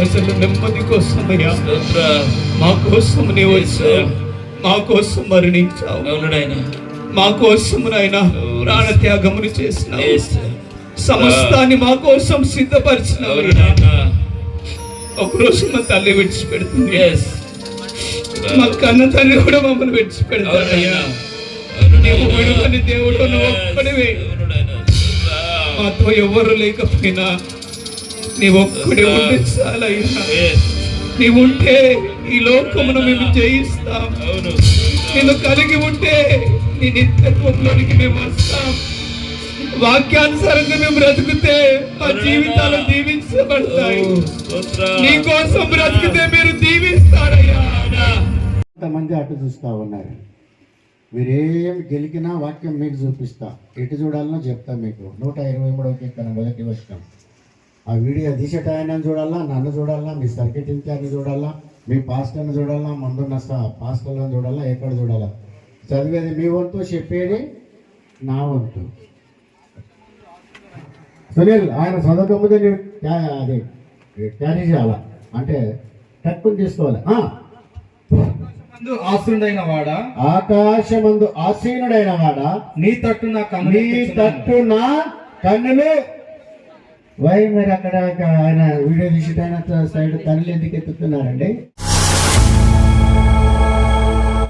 అసలు నెమ్మది కోసమయ్యా, మా కోసం నీవు వచ్చావు, మా కోసం మరణించావు, మా కోసం నాయనా ప్రాణ త్యాగమును చేసినావు, సమస్తాన్ని మా కోసం సిద్ధపరిచినావు. ఒకరోజు మా తల్లి విడిచిపెడుతుంది, మా కన్న తల్లి కూడా మమ్మల్ని విడిచిపెడతానయ్యా. నీవు విడువని దేవుడు, నువ్వు ఒక్కడివే. మాతో ఎవరు లేకపోయినా నీవు ఒక్కడే ఉంటే చాలయ్యా. నీవుంటే ఈ లోకమును మేము జయిస్తాం. నేను కలిగి ఉంటే నీ నిత్యత్వంలోనికి మేము వస్తాం. వాక్యానుసారంగా మేము బ్రతుకుతే మా జీవితాలు దీవించబడతాయి. నీ కోసం బ్రతికితే మీరు దీవిస్తారయ్యా. కొంతమంది అటు చూస్తూ ఉన్నారు. మీరేం గెలికినా వాక్యం మీకు చూపిస్తా, ఎటు చూడాలనో చెప్తా మీకు. 123వ కీర్తన 1వ వచనం. ఆ వీడియో తీసేటాయన చూడాలా, నన్ను చూడాలా, మీ సర్కిట్ ఇన్ఛార్జ్ని చూడాలా, మీ పాస్టర్ని చూడాలా, మందున్న పాస్టర్లను చూడాలా, ఎక్కడ చూడాలా. చదివేది మీ వంతు, చెప్పేది నా వంతు. సునీల్ ఆయన చదవకపోతే అది క్యారీ చేయాలా అంటే తక్కువ తీసుకోవాలి. ఆసీనుడైన వాడా, ఆకాశమందు ఆసీనుడైన వాడా, నీ తట్టు నా కన్నులు వై. మరి అక్కడ ఆయన వీడియో తీసి సైడ్ కన్నులు ఎందుకు ఎత్తుతున్నారండి?